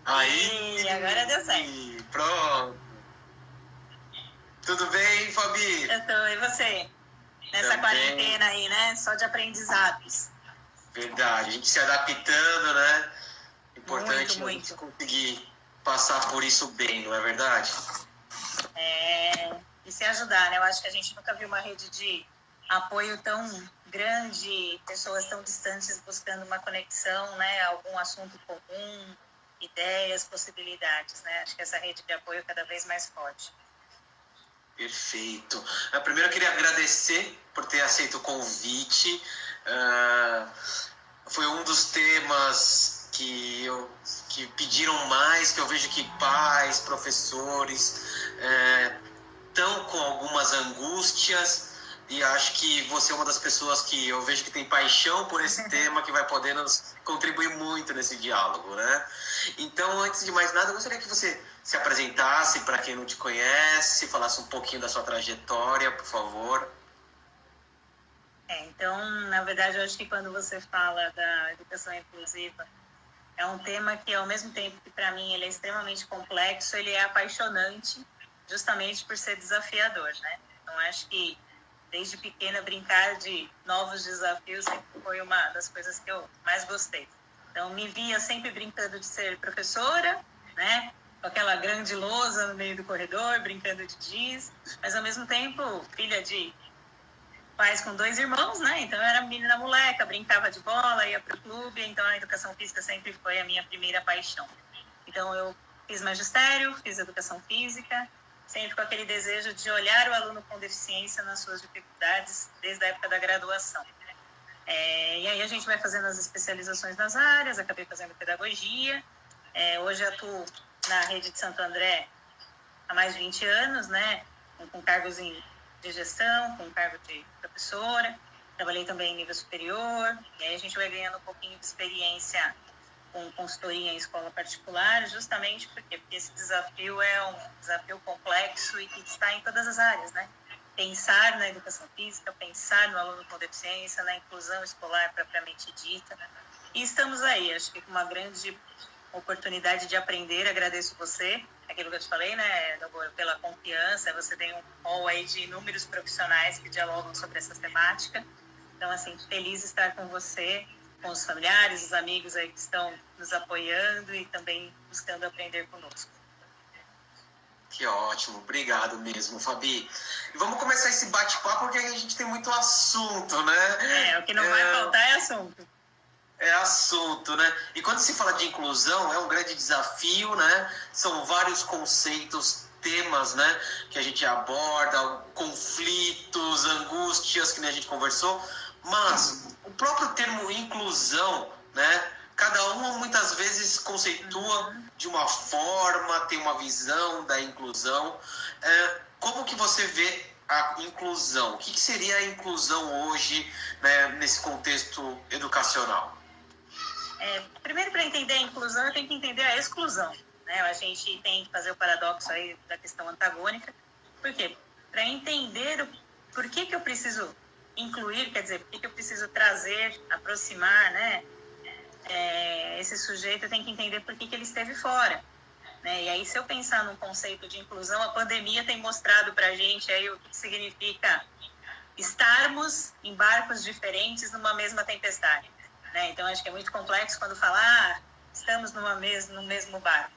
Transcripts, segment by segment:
Aí, agora deu certo. Pronto. Tudo bem, Fabi? Eu tô, e você? Nessa Também. quarentena aí, né? Só de aprendizados. Verdade, a gente se adaptando, né? Importante Muito, a gente conseguir passar por isso bem, não é verdade? E se ajudar, né? Eu acho que a gente nunca viu uma rede de apoio tão grande, pessoas tão distantes buscando uma conexão, né? Algum assunto comum, ideias, possibilidades, né? Acho que essa rede de apoio é cada vez mais forte. Perfeito. Primeiro eu queria agradecer por ter aceito o convite. Foi um dos temas que pediram mais, que eu vejo que pais, professores estão com algumas angústias, e acho que você é uma das pessoas que eu vejo que tem paixão por esse tema, que vai poder nos contribuir muito nesse diálogo, né? Então, antes de mais nada, eu gostaria que você se apresentasse para quem não te conhece, falasse um pouquinho da sua trajetória, por favor. Então, na verdade, eu acho que quando você fala da educação inclusiva, é um tema que, ao mesmo tempo que para mim ele é extremamente complexo, ele é apaixonante, justamente por ser desafiador, né? Então, acho que desde pequena brincar de novos desafios sempre foi uma das coisas que eu mais gostei. Então, me via sempre brincando de ser professora, né? Com aquela grande lousa no meio do corredor, brincando de giz, mas ao mesmo tempo filha de pais com 2 irmãos, né? Então eu era menina moleca, brincava de bola, ia para o clube, então a educação física sempre foi a minha primeira paixão. Então eu fiz magistério, fiz educação física, sempre com aquele desejo de olhar o aluno com deficiência nas suas dificuldades desde a época da graduação. E aí a gente vai fazendo as especializações nas áreas, acabei fazendo pedagogia, hoje atuo na rede de Santo André há mais de 20 anos, né? Com cargos de gestão, com cargo de professora, trabalhei também em nível superior, e aí a gente vai ganhando um pouquinho de experiência com consultoria em escola particular, justamente porque esse desafio é um desafio complexo e que está em todas as áreas, né? Pensar na educação física, pensar no aluno com deficiência, na inclusão escolar propriamente dita. E estamos aí, acho que com uma grande oportunidade de aprender. Agradeço você, aquilo que eu te falei, né, pela confiança. Você tem um hall aí de inúmeros profissionais que dialogam sobre essa temática. Então, assim, feliz de estar com você, com os familiares, os amigos aí que estão nos apoiando e também buscando aprender conosco. Que ótimo, obrigado mesmo, Fabi. E vamos começar esse bate-papo porque a gente tem muito assunto, né? O que não vai faltar é assunto. É assunto, né? E quando se fala de inclusão, é um grande desafio, né? São vários conceitos, temas, né? Que a gente aborda, conflitos, angústias, que nem a gente conversou. Mas o próprio termo inclusão, né? Cada um muitas vezes conceitua de uma forma, tem uma visão da inclusão. Como que você vê a inclusão? O que seria a inclusão hoje, né, nesse contexto educacional? Primeiro, para entender a inclusão, eu tenho que entender a exclusão, né? A gente tem que fazer o paradoxo aí da questão antagônica. Por quê? Para entender por que eu preciso incluir, quer dizer, por que eu preciso trazer, aproximar, né? Esse sujeito, eu tenho que entender por que ele esteve fora, né? E aí, se eu pensar num conceito de inclusão, a pandemia tem mostrado para a gente aí o que significa estarmos em barcos diferentes numa mesma tempestade. Então, acho que é muito complexo quando falar estamos no mesmo barco.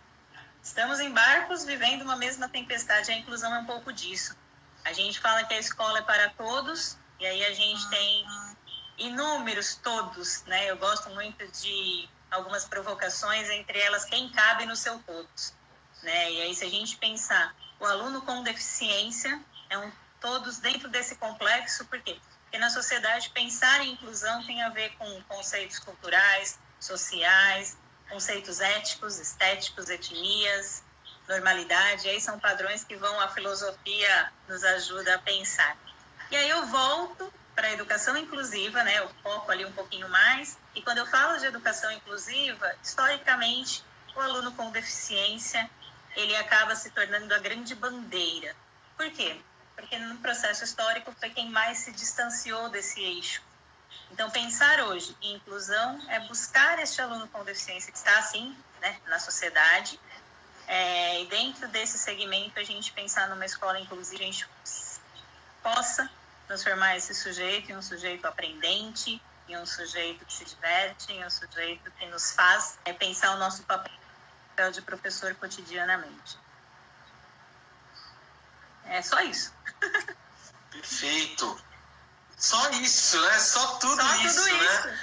Estamos em barcos vivendo uma mesma tempestade. A inclusão é um pouco disso. A gente fala que a escola é para todos, e aí a gente tem inúmeros todos, né? Eu gosto muito de algumas provocações, entre elas, quem cabe no seu todos, né? E aí, se a gente pensar, o aluno com deficiência é um todos dentro desse complexo, por quê? Porque na sociedade pensar em inclusão tem a ver com conceitos culturais, sociais, conceitos éticos, estéticos, etnias, normalidade. E aí são padrões que a filosofia nos ajuda a pensar. E aí eu volto para a educação inclusiva, né? Eu foco ali um pouquinho mais. E quando eu falo de educação inclusiva, historicamente, o aluno com deficiência, ele acaba se tornando a grande bandeira. Por quê? Porque no processo histórico foi quem mais se distanciou desse eixo. Então, pensar hoje em inclusão é buscar este aluno com deficiência que está, assim, né, na sociedade. E dentro desse segmento, a gente pensar numa escola inclusiva, a gente possa transformar esse sujeito em um sujeito aprendente, em um sujeito que se diverte, em um sujeito que nos faz pensar o nosso papel de professor cotidianamente. É só isso. Perfeito. Só isso, né? Só tudo isso, né?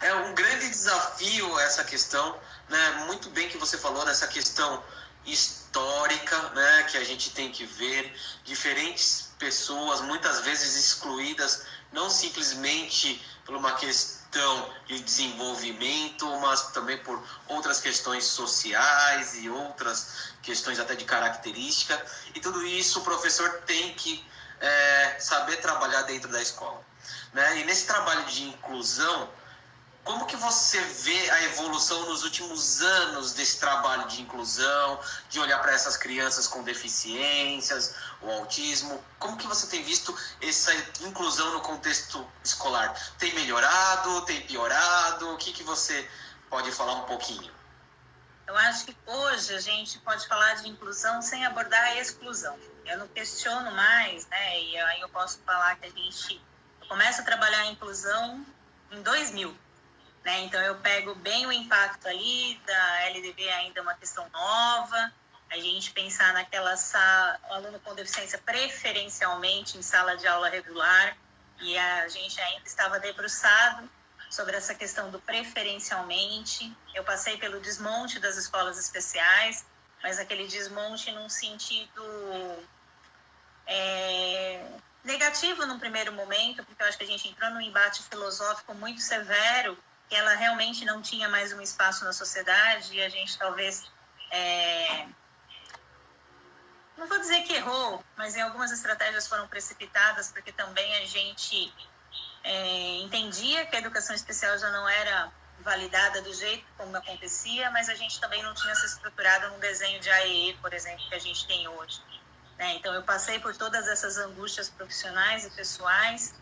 É um grande desafio essa questão, né? Muito bem que você falou dessa questão histórica, né? Que a gente tem que ver diferentes pessoas, muitas vezes excluídas, não simplesmente por uma questão de desenvolvimento, mas também por outras questões sociais e outras questões até de característica. E tudo isso o professor tem que saber trabalhar dentro da escola, né? E nesse trabalho de inclusão, como que você vê a evolução nos últimos anos desse trabalho de inclusão, de olhar para essas crianças com deficiências, o autismo? Como que você tem visto essa inclusão no contexto escolar? Tem melhorado? Tem piorado? O que você pode falar um pouquinho? Eu acho que hoje a gente pode falar de inclusão sem abordar a exclusão. Eu não questiono mais, né? E aí eu posso falar que eu começo a trabalhar a inclusão em 2000. Né? Então, eu pego bem o impacto ali da LDB, ainda uma questão nova, a gente pensar naquela sala, o aluno com deficiência preferencialmente em sala de aula regular, e a gente ainda estava debruçado sobre essa questão do preferencialmente. Eu passei pelo desmonte das escolas especiais, mas aquele desmonte num sentido negativo num primeiro momento, porque eu acho que a gente entrou num embate filosófico muito severo, que ela realmente não tinha mais um espaço na sociedade, e a gente talvez, não vou dizer que errou, mas em algumas estratégias foram precipitadas, porque também a gente entendia que a educação especial já não era validada do jeito como acontecia, mas a gente também não tinha se estruturado num desenho de AEE, por exemplo, que a gente tem hoje. Né? Então, eu passei por todas essas angústias profissionais e pessoais,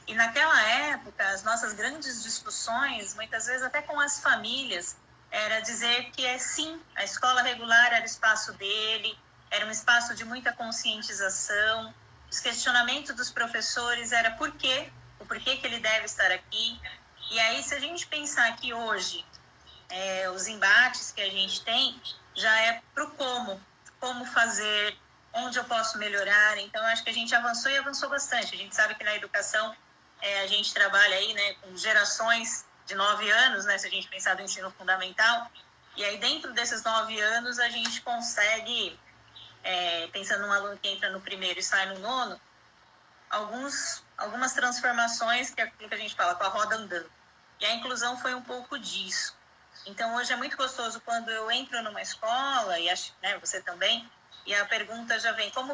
e naquela época, as nossas grandes discussões, muitas vezes até com as famílias, era dizer que sim, a escola regular era o espaço dele, era um espaço de muita conscientização. Os questionamentos dos professores era o porquê que ele deve estar aqui. E aí, se a gente pensar que hoje os embates que a gente tem já é para o como fazer, onde eu posso melhorar. Então, eu acho que a gente avançou e avançou bastante. A gente sabe que na educação a gente trabalha aí, né, com gerações de 9 anos, né, se a gente pensar do ensino fundamental, e aí dentro desses 9 anos a gente consegue, pensando num aluno que entra no primeiro e sai no nono, algumas transformações, que é aquilo que a gente fala, com a roda andando. E a inclusão foi um pouco disso. Então hoje é muito gostoso quando eu entro numa escola, e acho, né, você também, e a pergunta já vem, como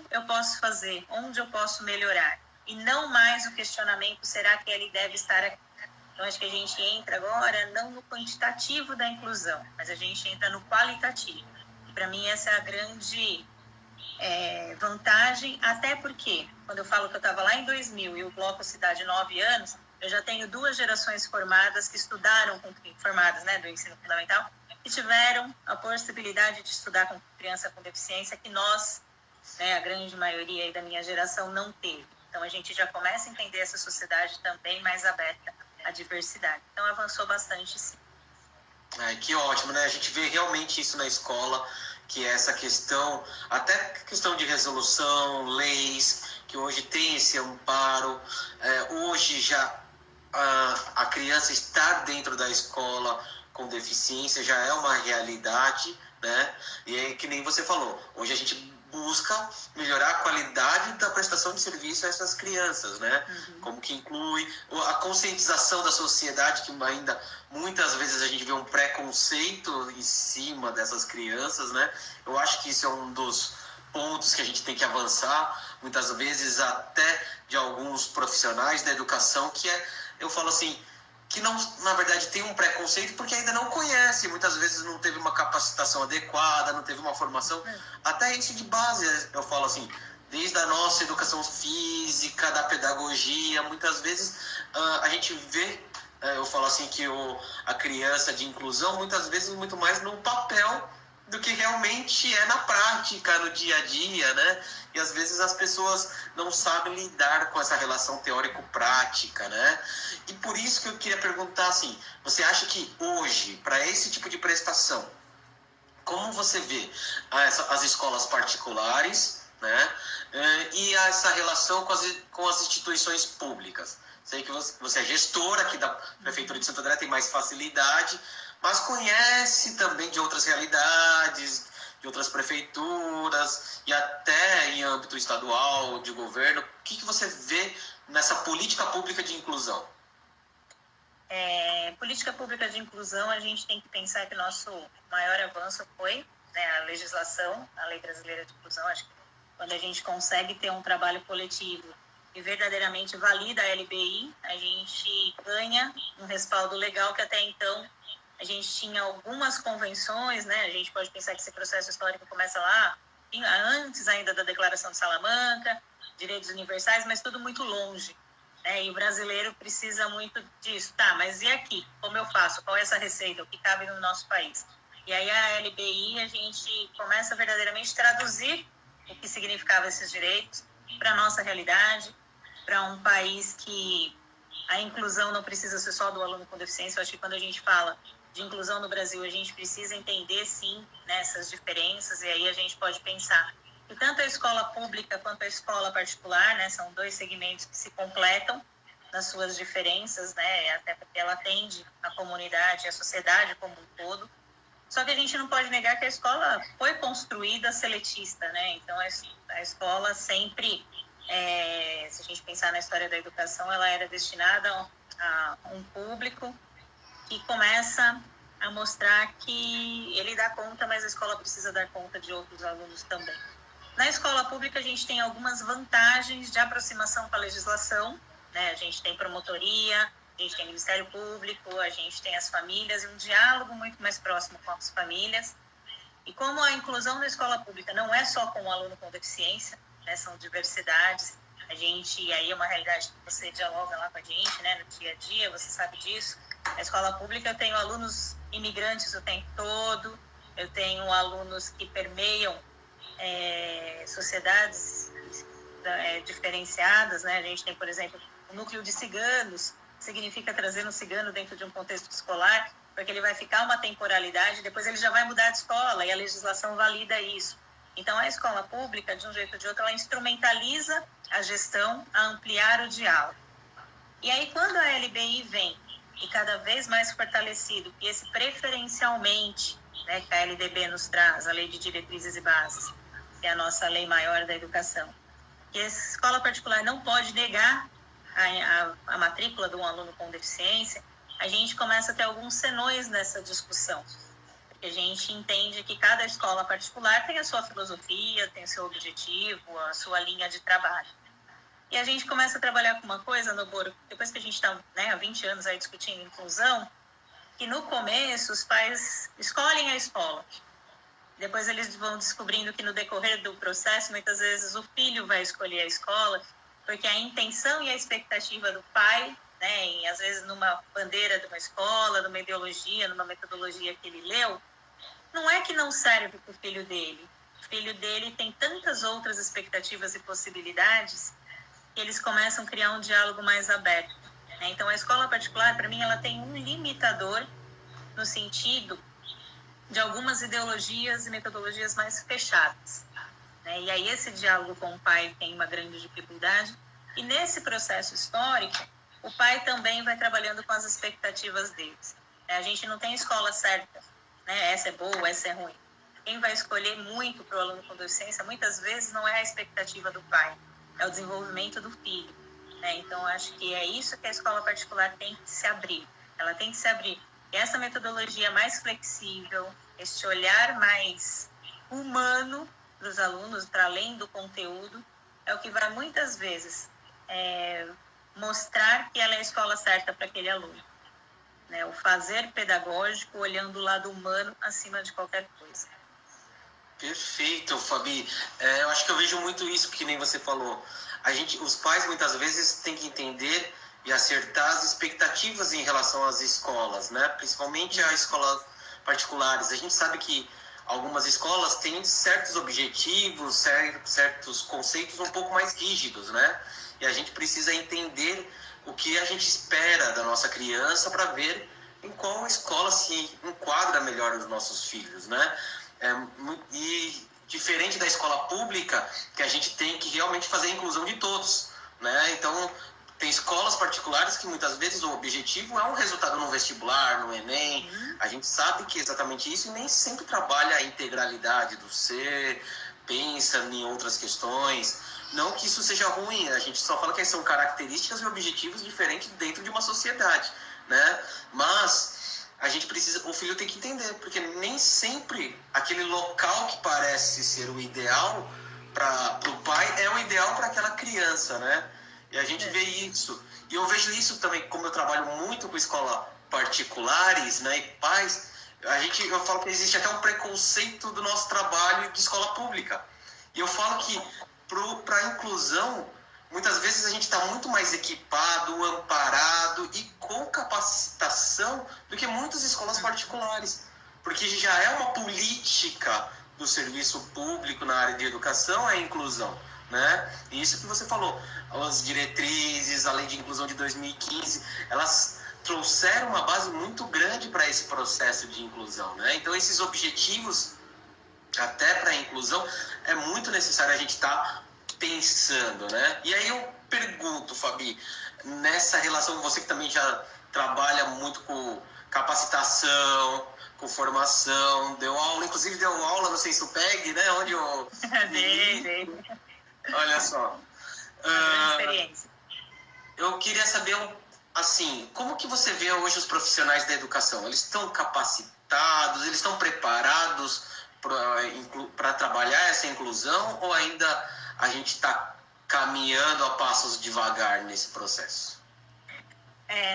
eu posso fazer? Onde eu posso melhorar? E não mais o questionamento, será que ele deve estar aqui? Então, acho que a gente entra agora não no quantitativo da inclusão, mas a gente entra no qualitativo. E, para mim, essa é a grande vantagem, até porque, quando eu falo que eu estava lá em 2000 e o Bloco Cidade 9 anos, eu já tenho 2 gerações formadas que estudaram, formadas, né, do ensino fundamental, que tiveram a possibilidade de estudar com criança com deficiência, que nós, né, a grande maioria aí da minha geração, não teve. Então, a gente já começa a entender essa sociedade também mais aberta à diversidade. Então, avançou bastante, sim. Que ótimo, né? A gente vê realmente isso na escola, que é essa questão, até questão de resolução, leis, que hoje tem esse amparo. Hoje já a criança estar dentro da escola com deficiência já é uma realidade, né? E é que nem você falou, hoje a gente busca melhorar a qualidade da prestação de serviço a essas crianças, né? Como que inclui a conscientização da sociedade, que ainda muitas vezes a gente vê um preconceito em cima dessas crianças, né? Eu acho que isso é um dos pontos que a gente tem que avançar, muitas vezes até de alguns profissionais da educação, que eu falo assim, que não, na verdade, tem um preconceito porque ainda não conhece, muitas vezes não teve uma capacitação adequada, não teve uma formação, até isso de base, eu falo assim, desde a nossa educação física, da pedagogia, muitas vezes a gente vê Eu falo assim que a criança de inclusão, muitas vezes, muito mais no papel do que realmente é na prática, no dia a dia, né? E às vezes as pessoas não sabem lidar com essa relação teórico-prática, né? E por isso que eu queria perguntar assim, você acha que hoje, para esse tipo de prestação, como você vê as escolas particulares, né? E essa relação com as instituições públicas? Sei que você é gestora aqui da Prefeitura de Santo André, tem mais facilidade, mas conhece também de outras realidades, de outras prefeituras e até em âmbito estadual, de governo. O que você vê nessa política pública de inclusão? Política pública de inclusão, a gente tem que pensar que o nosso maior avanço foi, né, a legislação, a Lei Brasileira de Inclusão. Acho que quando a gente consegue ter um trabalho coletivo e verdadeiramente valida a LBI, a gente ganha um respaldo legal que até então a gente tinha algumas convenções, né? A gente pode pensar que esse processo histórico começa lá, antes ainda da Declaração de Salamanca, direitos universais, mas tudo muito longe. E o brasileiro precisa muito disso. Tá, mas e aqui? Como eu faço? Qual é essa receita? O que cabe no nosso país? E aí a LBI, a gente começa verdadeiramente a traduzir o que significava esses direitos para a nossa realidade, para um país que a inclusão não precisa ser só do aluno com deficiência. Eu acho que quando a gente fala de inclusão no Brasil, a gente precisa entender, sim, essas diferenças, e aí a gente pode pensar que tanto a escola pública quanto a escola particular, né, são dois segmentos que se completam nas suas diferenças, né, até porque ela atende a comunidade, a sociedade como um todo. Só que a gente não pode negar que a escola foi construída seletista, né? Então a escola sempre, se a gente pensar na história da educação, ela era destinada a um público que começa a mostrar que ele dá conta, mas a escola precisa dar conta de outros alunos também. Na escola pública, a gente tem algumas vantagens de aproximação com a legislação, né? A gente tem promotoria, a gente tem Ministério Público, a gente tem as famílias e um diálogo muito mais próximo com as famílias. E como a inclusão na escola pública não é só com o aluno com deficiência, né? São diversidades, a gente, aí é uma realidade que você dialoga lá com a gente, né? No dia a dia, você sabe disso. Na escola pública eu tenho alunos imigrantes o tempo todo, eu tenho alunos que permeiam sociedades diferenciadas, né? A gente tem, por exemplo, o núcleo de ciganos, significa trazer um cigano dentro de um contexto escolar, porque ele vai ficar uma temporalidade, depois ele já vai mudar de escola e a legislação valida isso. Então, a escola pública, de um jeito ou de outro, ela instrumentaliza a gestão a ampliar o diálogo. E aí, quando a LBI vem e cada vez mais fortalecido, e esse preferencialmente, né, que a LDB nos traz, a Lei de Diretrizes e Bases, que é a nossa lei maior da educação, que a escola particular não pode negar a matrícula de um aluno com deficiência, a gente começa a ter alguns senões nessa discussão. Porque a gente entende que cada escola particular tem a sua filosofia, tem o seu objetivo, a sua linha de trabalho. E a gente começa a trabalhar com uma coisa, Noboro, depois que a gente está, né, há 20 anos aí discutindo inclusão, que no começo os pais escolhem a escola. Depois eles vão descobrindo que no decorrer do processo, muitas vezes o filho vai escolher a escola, porque a intenção e a expectativa do pai, né, e às vezes numa bandeira de uma escola, numa ideologia, numa metodologia que ele leu, não é que não serve para o filho dele. O filho dele tem tantas outras expectativas e possibilidades que eles começam a criar um diálogo mais aberto. Então, a escola particular, para mim, ela tem um limitador no sentido de algumas ideologias e metodologias mais fechadas. E aí esse diálogo com o pai tem uma grande dificuldade. E nesse processo histórico, o pai também vai trabalhando com as expectativas deles. A gente não tem escola certa, né? Essa é boa, essa é ruim. Quem vai escolher muito para o aluno com deficiência, muitas vezes não é a expectativa do pai, é o desenvolvimento do filho. Então, acho que é isso que a escola particular tem que se abrir. Ela tem que se abrir. E essa metodologia mais flexível, este olhar mais humano para os alunos, para além do conteúdo, é o que vai muitas vezes mostrar que ela é a escola certa para aquele aluno. O fazer pedagógico olhando o lado humano acima de qualquer coisa. Perfeito, Fabi. Eu acho que eu vejo muito isso, que nem você falou. Os pais muitas vezes têm que entender e acertar as expectativas em relação às escolas, né? Principalmente as escolas particulares. A gente sabe que algumas escolas têm certos objetivos, certos conceitos um pouco mais rígidos, né? E a gente precisa entender o que a gente espera da nossa criança para ver em qual escola se enquadra melhor os nossos filhos, né? E diferente da escola pública, que a gente tem que realmente fazer a inclusão de todos, né? Então, tem escolas particulares que muitas vezes o objetivo é um resultado no vestibular, no Enem. A gente sabe que é exatamente isso e nem sempre trabalha a integralidade do ser, pensa em outras questões. Não que isso seja ruim, a gente só fala que são características e objetivos diferentes dentro de uma sociedade, né? Mas a gente precisa, o filho tem que entender, porque nem sempre aquele local que parece ser o ideal para o pai é o ideal para aquela criança, né? E a gente vê isso. E eu vejo isso também, como eu trabalho muito com escola particulares, né, e pais, eu falo que existe até um preconceito do nosso trabalho de escola pública. E eu falo que para a inclusão, muitas vezes a gente está muito mais equipado, amparado e com capacitação do que muitas escolas particulares. Porque já é uma política do serviço público na área de educação, é a inclusão, né? E isso que você falou, as diretrizes, a lei de inclusão de 2015, elas trouxeram uma base muito grande para esse processo de inclusão, né? Então, esses objetivos, até para a inclusão, é muito necessário a gente estar pensando, né? E aí eu pergunto, Fabi, nessa relação, você que também já trabalha muito com capacitação, com formação, deu aula, inclusive deu aula no Sensupeg, né? Onde eu... Dei. Olha só. Experiência. Eu queria saber, assim, como que você vê hoje os profissionais da educação? Eles estão capacitados, eles estão preparados para trabalhar essa inclusão ou ainda a gente está caminhando a passos devagar nesse processo?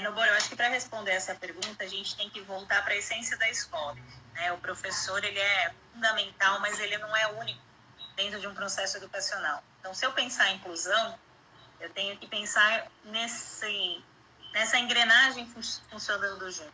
Nobor, eu acho que para responder essa pergunta, a gente tem que voltar para a essência da escola, né? O professor, ele é fundamental, mas ele não é único dentro de um processo educacional. Então, se eu pensar em inclusão, eu tenho que pensar nessa engrenagem funcionando junto,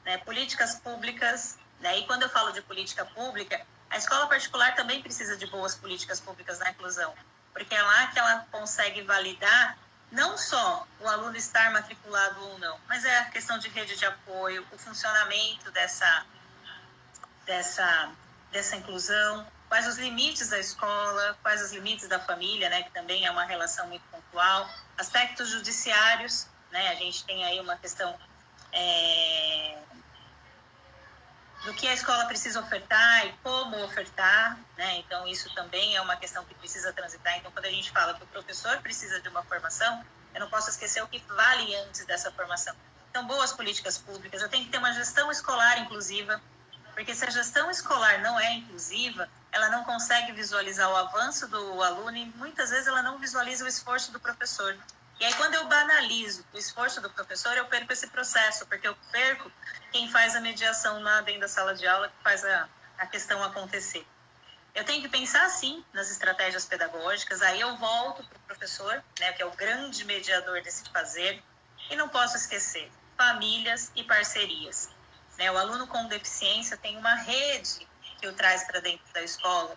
né? Políticas públicas, né? E quando eu falo de política pública, a escola particular também precisa de boas políticas públicas na inclusão, porque é lá que ela consegue validar não só o aluno estar matriculado ou não, mas é a questão de rede de apoio, o funcionamento dessa inclusão, quais os limites da escola, quais os limites da família, né, que também é uma relação muito pontual, aspectos judiciários, né, a gente tem aí uma questão do que a escola precisa ofertar e como ofertar, né? Então isso também é uma questão que precisa transitar. Então, quando a gente fala que o professor precisa de uma formação, eu não posso esquecer o que vale antes dessa formação. Então, boas políticas públicas, eu tenho que ter uma gestão escolar inclusiva, porque se a gestão escolar não é inclusiva, ela não consegue visualizar o avanço do aluno e muitas vezes ela não visualiza o esforço do professor. E aí, quando eu banalizo o esforço do professor, eu perco esse processo, porque eu perco quem faz a mediação lá dentro da sala de aula, que faz a questão acontecer. Eu tenho que pensar, sim, nas estratégias pedagógicas, aí eu volto para o professor, né, que é o grande mediador desse fazer, e não posso esquecer famílias e parcerias. Né? O aluno com deficiência tem uma rede que o traz para dentro da escola,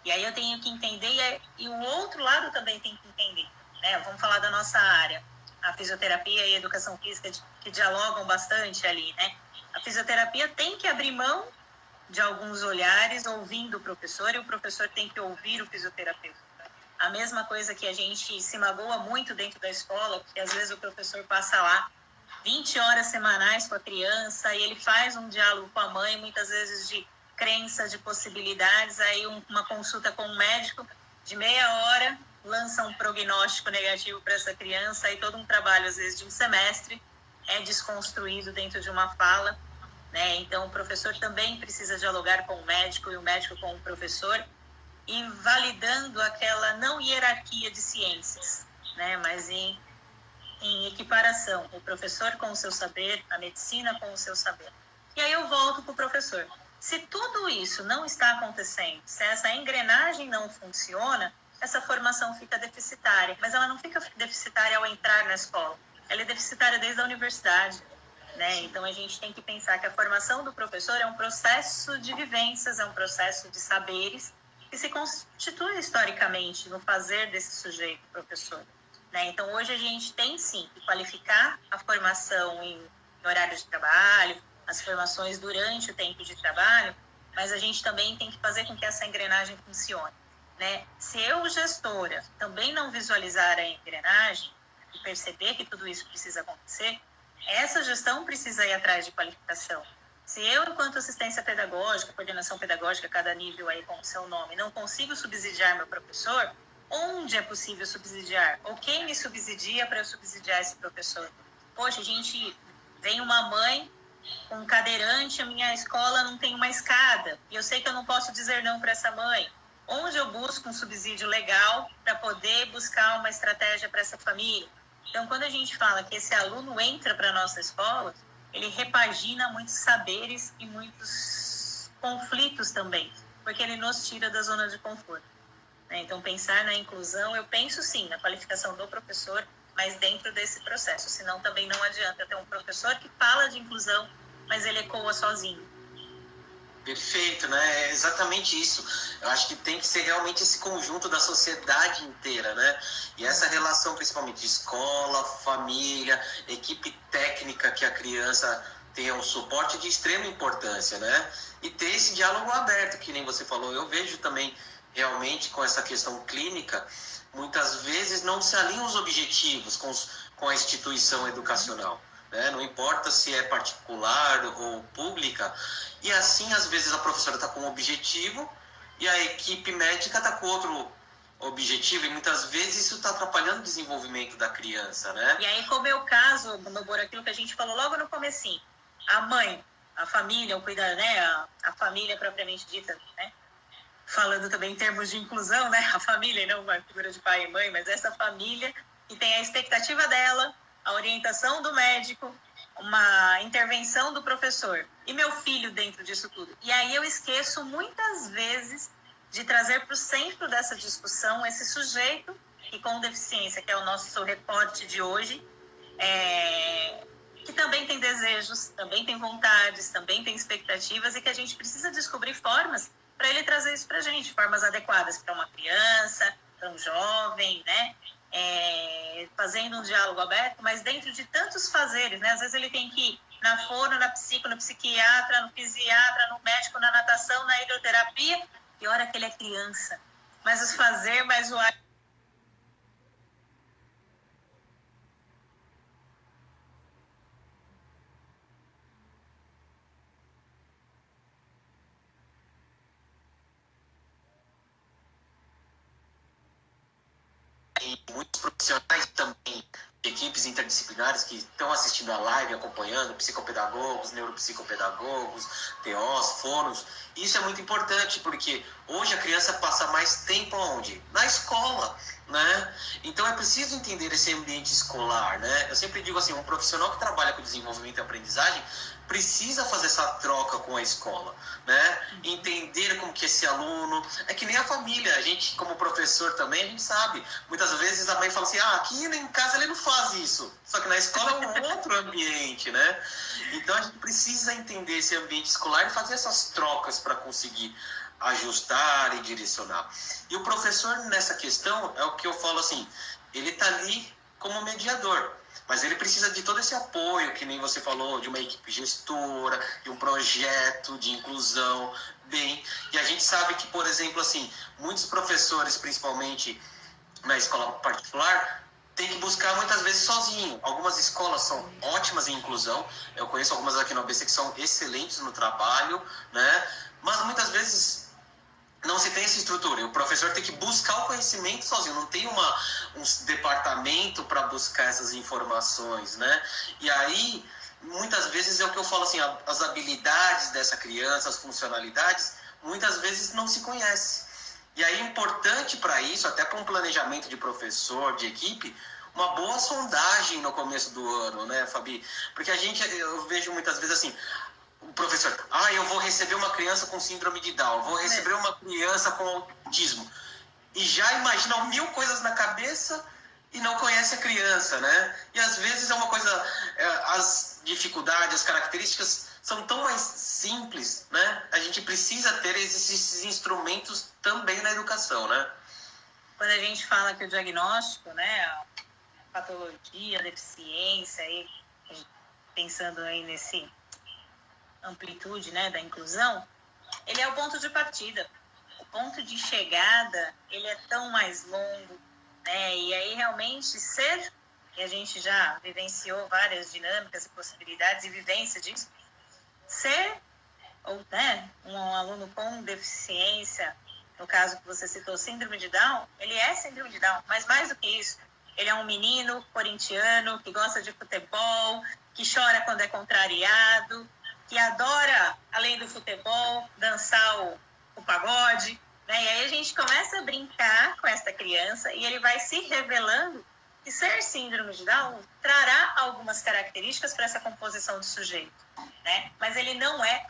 e aí eu tenho que entender, e o outro lado também tem que entender. Né? Vamos falar da nossa área, a fisioterapia e a educação física, que dialogam bastante ali, né? A fisioterapia tem que abrir mão de alguns olhares ouvindo o professor e o professor tem que ouvir o fisioterapeuta. A mesma coisa que a gente se magoa muito dentro da escola, porque às vezes o professor passa lá 20 horas semanais com a criança e ele faz um diálogo com a mãe, muitas vezes de crença, de possibilidades, aí uma consulta com um médico de meia hora lança um prognóstico negativo para essa criança e todo um trabalho, às vezes, de um semestre é desconstruído dentro de uma fala, né? Então, o professor também precisa dialogar com o médico e o médico com o professor e validando aquela não hierarquia de ciências, né? Mas em equiparação, o professor com o seu saber, a medicina com o seu saber. E aí eu volto para o professor. Se tudo isso não está acontecendo, se essa engrenagem não funciona, essa formação fica deficitária. Mas ela não fica deficitária ao entrar na escola. ela é deficitária desde a universidade, né? Então, a gente tem que pensar que a formação do professor é um processo de vivências, é um processo de saberes que se constitui historicamente no fazer desse sujeito professor, né? Então, hoje a gente tem, sim, que qualificar a formação em horário de trabalho, as formações durante o tempo de trabalho, mas a gente também tem que fazer com que essa engrenagem funcione, né? Se eu, gestora, também não visualizar a engrenagem e perceber que tudo isso precisa acontecer, essa gestão precisa ir atrás de qualificação. Se eu, enquanto assistência pedagógica, coordenação pedagógica, cada nível aí com o seu nome, não consigo subsidiar meu professor, onde é possível subsidiar? Ou quem me subsidia para eu subsidiar esse professor? Poxa, a gente vem uma mãe com um cadeirante, a minha escola não tem uma escada, e eu sei que eu não posso dizer não para essa mãe. Onde eu busco um subsídio legal para poder buscar uma estratégia para essa família? Então, quando a gente fala que esse aluno entra para a nossa escola, ele repagina muitos saberes e muitos conflitos também, porque ele nos tira da zona de conforto, né? Então, pensar na inclusão, eu penso sim na qualificação do professor, mas dentro desse processo, senão também não adianta ter um professor que fala de inclusão, mas ele ecoa sozinho. Perfeito, né? É exatamente isso. Eu acho que tem que ser realmente esse conjunto da sociedade inteira, né? E essa relação, principalmente de escola, família, equipe técnica, que a criança tenha um suporte de extrema importância, né? E ter esse diálogo aberto, que nem você falou. Eu vejo também, realmente, com essa questão clínica, muitas vezes não se alinham os objetivos com a instituição educacional, né? Não importa se é particular ou pública. E assim, às vezes, a professora está com um objetivo e a equipe médica está com outro objetivo. E muitas vezes isso está atrapalhando o desenvolvimento da criança, né? E aí, como é o caso, Nobor, aquilo que a gente falou logo no comecinho, a mãe, a família, o cuidado, né? A família propriamente dita, né? Falando também em termos de inclusão, né? A família, e não uma figura de pai e mãe, mas essa família que tem a expectativa dela, a orientação do médico, uma intervenção do professor. E meu filho dentro disso tudo. E aí eu esqueço muitas vezes de trazer para o centro dessa discussão esse sujeito que com deficiência, que é o nosso recorte de hoje, que também tem desejos, também tem vontades, também tem expectativas e que a gente precisa descobrir formas para ele trazer isso para a gente, formas adequadas para uma criança, para um jovem, né? Fazendo um diálogo aberto, mas dentro de tantos fazeres, né? Às vezes ele tem que ir na fono, na psico, no psiquiatra, no fisiatra, no médico, na natação, na hidroterapia, e hora que ele é criança. Mas os fazer, mas o Muitos profissionais também, equipes interdisciplinares que estão assistindo a live, acompanhando, psicopedagogos, neuropsicopedagogos, TOs, fonos. Isso é muito importante, porque hoje a criança passa mais tempo onde? Na escola, né? Então é preciso entender esse ambiente escolar, né? Eu sempre digo assim, um profissional que trabalha com desenvolvimento e aprendizagem precisa fazer essa troca com a escola, né? Entender como que esse aluno... É que nem a família, a gente como professor também, a gente sabe. Muitas vezes a mãe fala assim, aqui em casa ele não faz isso. Só que na escola é um outro ambiente, né? Então a gente precisa entender esse ambiente escolar e fazer essas trocas para conseguir ajustar e direcionar. E o professor, nessa questão, é o que eu falo assim, ele está ali como mediador. Mas ele precisa de todo esse apoio, que nem você falou, de uma equipe gestora, de um projeto de inclusão, e a gente sabe que, por exemplo, assim, muitos professores, principalmente na escola particular, tem que buscar muitas vezes sozinho. Algumas escolas são ótimas em inclusão, eu conheço algumas aqui no ABC que são excelentes no trabalho, né? Mas muitas vezes não se tem essa estrutura, e o professor tem que buscar o conhecimento sozinho, não tem um departamento para buscar essas informações, né? E aí, muitas vezes é o que eu falo assim, as habilidades dessa criança, as funcionalidades, muitas vezes não se conhece. E aí é importante para isso, até para um planejamento de professor, de equipe, uma boa sondagem no começo do ano, né, Fabi? Porque eu vejo muitas vezes assim, o professor, eu vou receber uma criança com síndrome de Down, vou receber uma criança com autismo. E já imagina 1000 coisas na cabeça e não conhece a criança, né? E às vezes é uma coisa, as dificuldades, as características são tão mais simples, né? A gente precisa ter esses instrumentos também na educação, né? Quando a gente fala que o diagnóstico, né, a patologia, a deficiência, aí, pensando aí nesse amplitude, né, da inclusão, ele é o ponto de partida. O ponto de chegada, ele é tão mais longo, né? E aí realmente e a gente já vivenciou várias dinâmicas e possibilidades e vivência disso, ser, ou, né, um aluno com deficiência, no caso que você citou, síndrome de Down, ele é síndrome de Down, mas mais do que isso, ele é um menino corintiano que gosta de futebol, que chora quando é contrariado, que adora, além do futebol, dançar o pagode, né? E aí a gente começa a brincar com essa criança e ele vai se revelando que ser síndrome de Down trará algumas características para essa composição do sujeito, né? Mas ele não é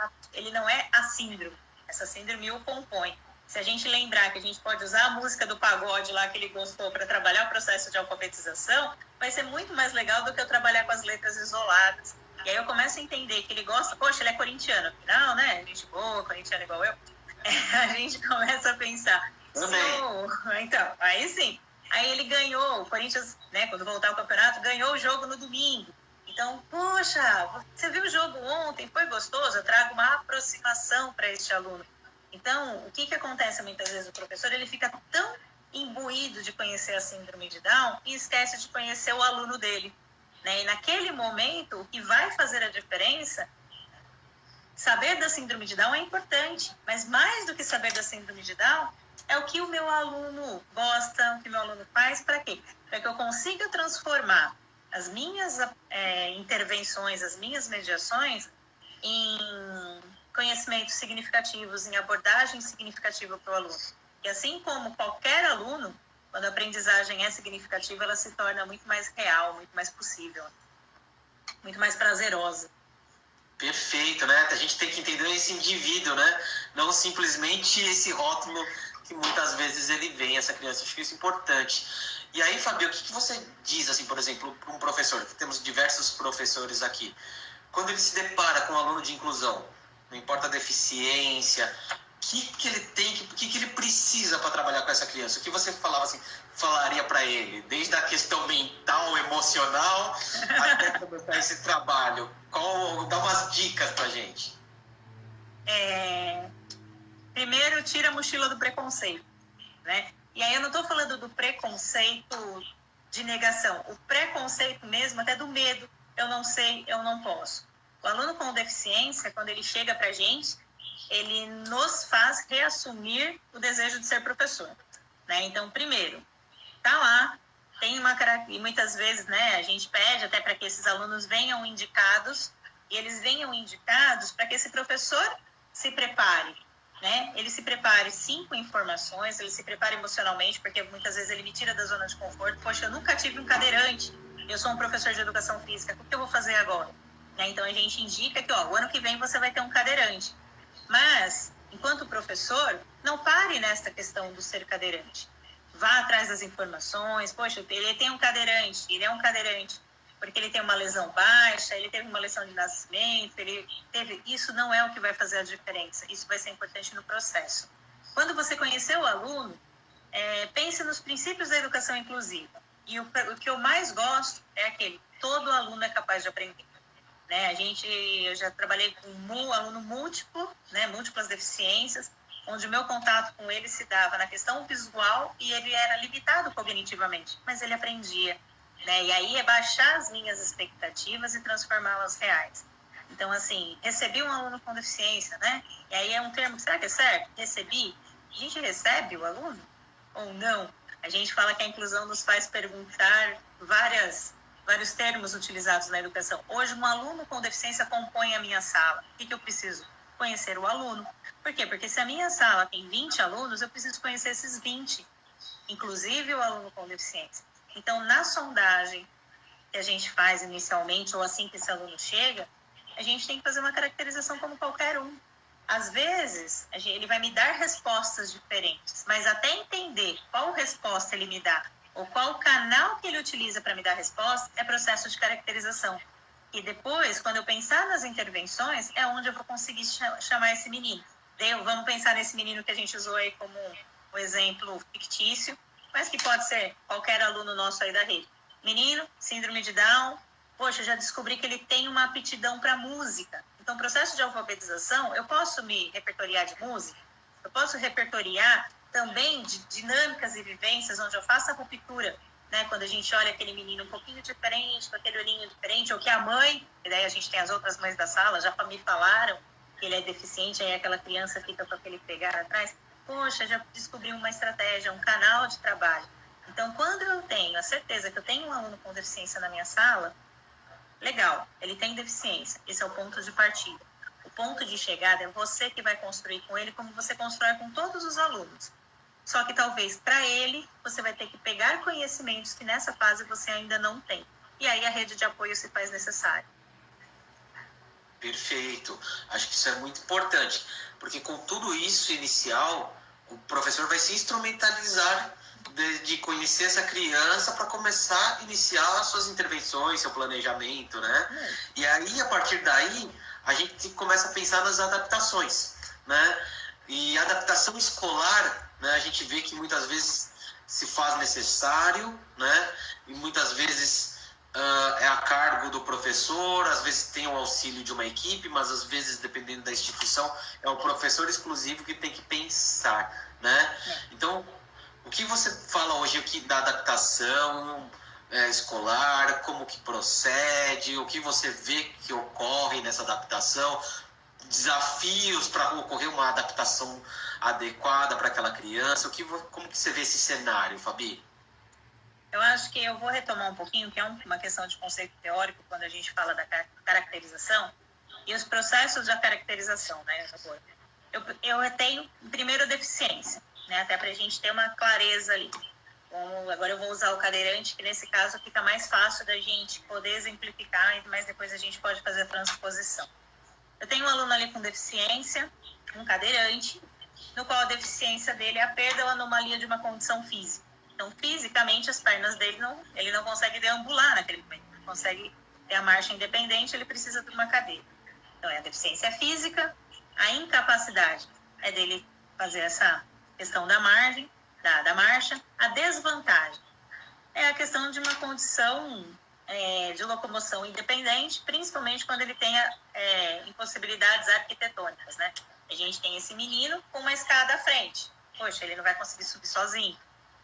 a síndrome. Essa síndrome o compõe. Se a gente lembrar que a gente pode usar a música do pagode lá que ele gostou para trabalhar o processo de alfabetização, vai ser muito mais legal do que eu trabalhar com as letras isoladas. E aí eu começo a entender que ele gosta, poxa, ele é corintiano, afinal, né? Gente boa, corintiano igual eu. A gente começa a pensar. Então, aí sim. Aí ele ganhou, o Corinthians, né, quando voltar ao campeonato, ganhou o jogo no domingo. Então, poxa, você viu o jogo ontem, foi gostoso? Eu trago uma aproximação para este aluno. Então, o que acontece muitas vezes? O professor ele fica tão imbuído de conhecer a síndrome de Down e esquece de conhecer o aluno dele, né? E naquele momento, o que vai fazer a diferença, saber da síndrome de Down é importante, mas mais do que saber da síndrome de Down, é o que o meu aluno gosta, o que o meu aluno faz, para quê? Para que eu consiga transformar as minhas intervenções, as minhas mediações em conhecimentos significativos, em abordagem significativa para o aluno. E assim como qualquer aluno, quando a aprendizagem é significativa, ela se torna muito mais real, muito mais possível, muito mais prazerosa. Perfeito, né? A gente tem que entender esse indivíduo, né? Não simplesmente esse rótulo que muitas vezes ele vem, essa criança. Acho que isso é importante. E aí, Fabio, o que você diz, assim, por exemplo, para um professor, que temos diversos professores aqui, quando ele se depara com um aluno de inclusão, não importa a deficiência, o que ele tem, o que ele precisa para trabalhar com essa criança? O que você falaria para ele, desde a questão mental, emocional, até começar esse trabalho? Dá umas dicas para gente. Primeiro, tira a mochila do preconceito, né? E aí eu não estou falando do preconceito de negação, o preconceito mesmo, até do medo, eu não sei, eu não posso. O aluno com deficiência, quando ele chega para a gente, ele nos faz reassumir o desejo de ser professor, né? Então, primeiro, tá lá, tem uma característica, e muitas vezes, né, a gente pede até para que esses alunos venham indicados, e eles venham indicados para que esse professor se prepare, né? Ele se prepare, sim, com informações, ele se prepare emocionalmente, porque muitas vezes ele me tira da zona de conforto. Poxa, eu nunca tive um cadeirante, eu sou um professor de educação física, o que eu vou fazer agora? Né? Então, a gente indica que, o ano que vem você vai ter um cadeirante. Mas, enquanto professor, não pare nesta questão do ser cadeirante. Vá atrás das informações. Poxa, ele tem um cadeirante, ele é um cadeirante porque ele tem uma lesão baixa, ele teve uma lesão de nascimento, isso não é o que vai fazer a diferença. Isso vai ser importante no processo. Quando você conhecer o aluno, pense nos princípios da educação inclusiva. E o que eu mais gosto é todo aluno é capaz de aprender. Né? Eu já trabalhei com um aluno múltiplo, né? Múltiplas deficiências, onde o meu contato com ele se dava na questão visual e ele era limitado cognitivamente, mas ele aprendia. Né? E aí é baixar as minhas expectativas e transformá-las reais. Então, assim, recebi um aluno com deficiência, né? E aí é um termo, será que é certo? Recebi? A gente recebe o aluno ou não? A gente fala que a inclusão nos faz perguntar vários termos utilizados na educação. Hoje, um aluno com deficiência compõe a minha sala. O que eu preciso? Conhecer o aluno. Por quê? Porque se a minha sala tem 20 alunos, eu preciso conhecer esses 20, inclusive o aluno com deficiência. Então, na sondagem que a gente faz inicialmente, ou assim que esse aluno chega, a gente tem que fazer uma caracterização como qualquer um. Às vezes, ele vai me dar respostas diferentes, mas até entender qual resposta ele me dá ou qual canal que ele utiliza para me dar resposta, é processo de caracterização. E depois, quando eu pensar nas intervenções, é onde eu vou conseguir chamar esse menino. Vamos pensar nesse menino que a gente usou aí como um exemplo fictício, mas que pode ser qualquer aluno nosso aí da rede. Menino, síndrome de Down, poxa, já descobri que ele tem uma aptidão para música. Então, processo de alfabetização, eu posso me repertoriar de música, eu posso repertoriar também de dinâmicas e vivências onde eu faço a ruptura, né? Quando a gente olha aquele menino um pouquinho diferente, com aquele olhinho diferente, ou que a mãe, e daí a gente tem as outras mães da sala, já me falaram que ele é deficiente, aí aquela criança fica com aquele pegar atrás. Poxa, já descobri uma estratégia, um canal de trabalho. Então, quando eu tenho a certeza que eu tenho um aluno com deficiência na minha sala, legal, ele tem deficiência, esse é o ponto de partida. O ponto de chegada é você que vai construir com ele como você constrói com todos os alunos. Só que talvez para ele, você vai ter que pegar conhecimentos que nessa fase você ainda não tem. E aí a rede de apoio se faz necessária. Perfeito. Acho que isso é muito importante, porque com tudo isso inicial, o professor vai se instrumentalizar de conhecer essa criança para começar a iniciar as suas intervenções, seu planejamento, né? E aí, a partir daí, a gente começa a pensar nas adaptações, né? E adaptação escolar, né, a gente vê que muitas vezes se faz necessário, né? E muitas vezes é a cargo do professor, às vezes tem o auxílio de uma equipe, mas às vezes, dependendo da instituição, é o professor exclusivo que tem que pensar, né? Então, o que você fala hoje aqui da adaptação escolar, como que procede, o que você vê que ocorre nessa adaptação, desafios para ocorrer uma adaptação adequada para aquela criança, como que você vê esse cenário, Fabi? Eu acho que eu vou retomar um pouquinho, que é uma questão de conceito teórico, quando a gente fala da caracterização, e os processos da caracterização, né? Eu tenho, primeiro, deficiência, né? Até para a gente ter uma clareza ali. Agora eu vou usar o cadeirante, que nesse caso fica mais fácil da gente poder exemplificar, mas depois a gente pode fazer a transposição. Eu tenho um aluno ali com deficiência, um cadeirante, no qual a deficiência dele é a perda ou anomalia de uma condição física. Então, fisicamente, as pernas dele, ele não consegue deambular naquele momento, não consegue ter a marcha independente, ele precisa de uma cadeira. Então, é a deficiência física, a incapacidade é dele fazer essa questão da margem, da marcha. A desvantagem é a questão de uma condição de locomoção independente, principalmente quando ele tenha impossibilidades arquitetônicas, né? A gente tem esse menino com uma escada à frente. Poxa, ele não vai conseguir subir sozinho.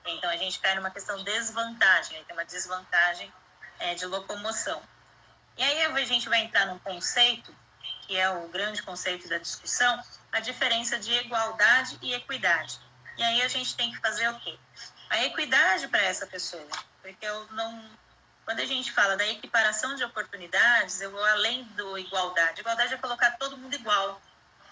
Então, a gente cai numa questão de desvantagem, né? Tem uma desvantagem de locomoção. E aí a gente vai entrar num conceito, que é o grande conceito da discussão, a diferença de igualdade e equidade. E aí a gente tem que fazer o quê? A equidade para essa pessoa. Porque quando a gente fala da equiparação de oportunidades, eu vou além do igualdade. Igualdade é colocar todo mundo igual.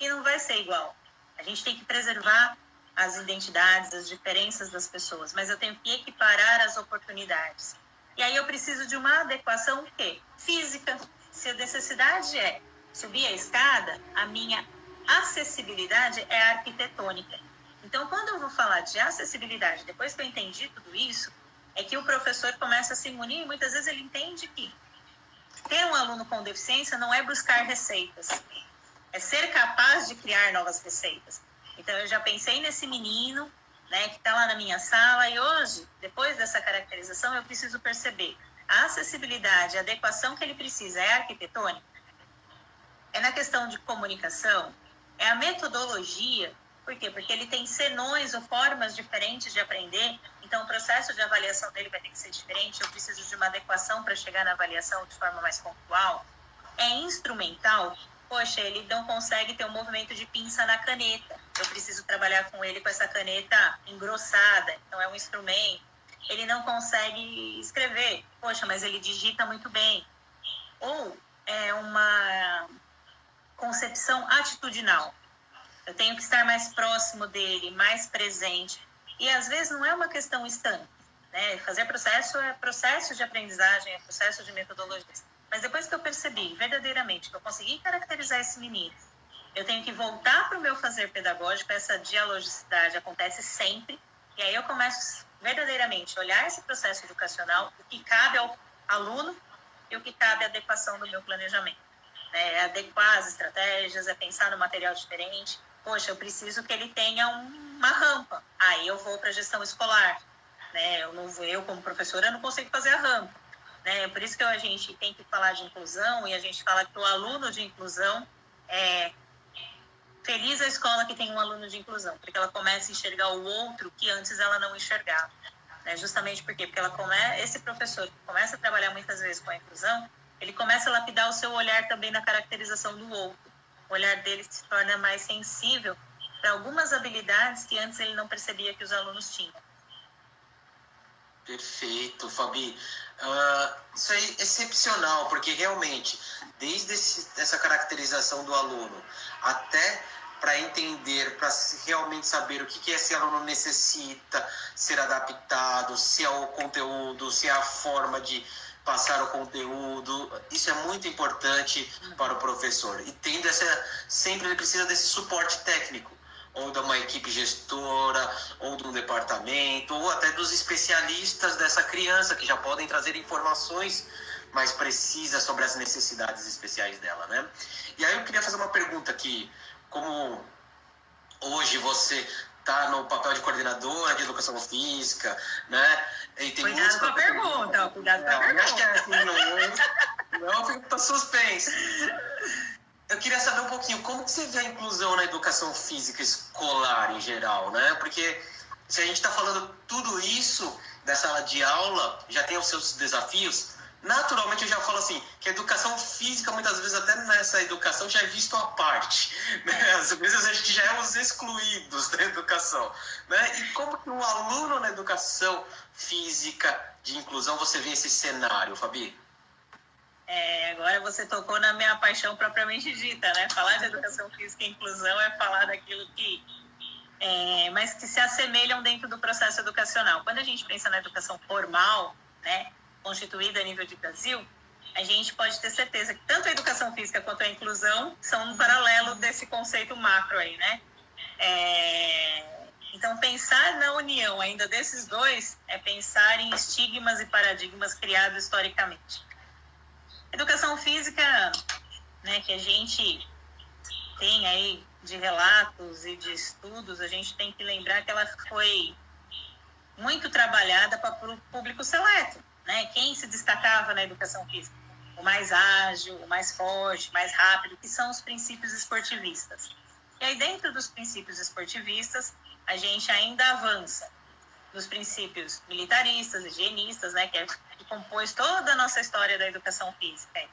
E não vai ser igual. A gente tem que preservar as identidades, as diferenças das pessoas, mas eu tenho que equiparar as oportunidades. E aí eu preciso de uma adequação o quê? Física. Se a necessidade é subir a escada, a minha acessibilidade é arquitetônica. Então, quando eu vou falar de acessibilidade, depois que eu entendi tudo isso, é que o professor começa a se munir e muitas vezes ele entende que ter um aluno com deficiência não é buscar receitas, é ser capaz de criar novas receitas. Então, eu já pensei nesse menino, né, que está lá na minha sala, e hoje, depois dessa caracterização, eu preciso perceber a acessibilidade, a adequação que ele precisa é arquitetônica, é na questão de comunicação, é a metodologia. Por quê? Porque ele tem senões ou formas diferentes de aprender, então o processo de avaliação dele vai ter que ser diferente, eu preciso de uma adequação para chegar na avaliação de forma mais pontual. É instrumental. Poxa, ele não consegue ter um movimento de pinça na caneta. Eu preciso trabalhar com ele com essa caneta engrossada. Então, é um instrumento. Ele não consegue escrever. Poxa, mas ele digita muito bem. Ou é uma concepção atitudinal. Eu tenho que estar mais próximo dele, mais presente. E, às vezes, não é uma questão estanque, né? Fazer processo é processo de aprendizagem, é processo de metodologia. Mas depois que eu percebi verdadeiramente que eu consegui caracterizar esse menino, eu tenho que voltar para o meu fazer pedagógico, essa dialogicidade acontece sempre, e aí eu começo verdadeiramente olhar esse processo educacional, o que cabe ao aluno e o que cabe à adequação do meu planejamento. É adequar as estratégias, é pensar no material diferente. Poxa, eu preciso que ele tenha uma rampa. Aí eu vou para a gestão escolar. Né? Eu, como professora, não consigo fazer a rampa. Né? Por isso que a gente tem que falar de inclusão e a gente fala que o aluno de inclusão é feliz a escola que tem um aluno de inclusão, porque ela começa a enxergar o outro que antes ela não enxergava. Né? Justamente porque esse professor que começa a trabalhar muitas vezes com a inclusão, ele começa a lapidar o seu olhar também na caracterização do outro. O olhar dele se torna mais sensível para algumas habilidades que antes ele não percebia que os alunos tinham. Perfeito, Fabi. Isso é excepcional, porque realmente, desde essa caracterização do aluno até para entender, para realmente saber o que esse aluno necessita ser adaptado, se é o conteúdo, se é a forma de passar o conteúdo, isso é muito importante para o professor. E sempre ele precisa desse suporte técnico, ou de uma equipe gestora, ou de um departamento, ou até dos especialistas dessa criança, que já podem trazer informações mais precisas sobre as necessidades especiais dela, né? E aí eu queria fazer uma pergunta aqui, como hoje você está no papel de coordenadora de educação física, né? E tem cuidado com a pergunta, cuidado com a pergunta. Acho que é assim, não fica suspense. Eu queria saber um pouquinho, como que você vê a inclusão na educação física escolar em geral, né? Porque se a gente está falando tudo isso da sala de aula, já tem os seus desafios, naturalmente eu já falo assim, que a educação física, muitas vezes até nessa educação, já é visto à parte. Né? Às vezes a gente já é os excluídos da educação. Né? E como que o aluno na educação física de inclusão, você vê esse cenário, Fabi? Agora você tocou na minha paixão propriamente dita, né? Falar de educação física e inclusão é falar daquilo que... mas que se assemelham dentro do processo educacional. Quando a gente pensa na educação formal, né, constituída a nível de Brasil, a gente pode ter certeza que tanto a educação física quanto a inclusão são um paralelo desse conceito macro aí, né? Então, pensar na união ainda desses dois é pensar em estigmas e paradigmas criados historicamente. Educação física, né, que a gente tem aí de relatos e de estudos, a gente tem que lembrar que ela foi muito trabalhada para o público seleto, né? Quem se destacava na educação física? O mais ágil, o mais forte, o mais rápido, que são os princípios esportivistas. E aí, dentro dos princípios esportivistas, a gente ainda avança nos princípios militaristas, higienistas, né, que compôs toda a nossa história da educação física.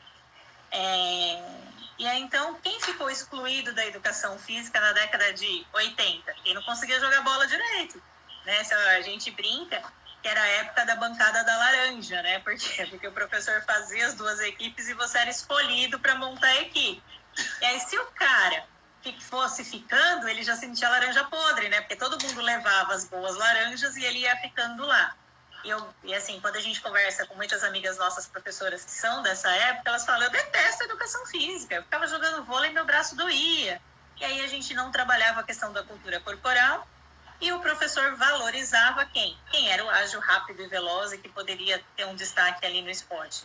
E aí, então, quem ficou excluído da educação física na década de 80? Quem não conseguia jogar bola direito. Né? A gente brinca que era a época da bancada da laranja, né? Por quê? Porque o professor fazia as duas equipes e você era escolhido para montar a equipe. E aí, se o cara fosse ficando, ele já sentia laranja podre, né? Porque todo mundo levava as boas laranjas e ele ia ficando lá. E assim, quando a gente conversa com muitas amigas nossas professoras que são dessa época, elas falam, eu detesto a educação física, eu ficava jogando vôlei e meu braço doía. E aí a gente não trabalhava a questão da cultura corporal e o professor valorizava quem? Quem era o ágil, rápido e veloz e que poderia ter um destaque ali no esporte.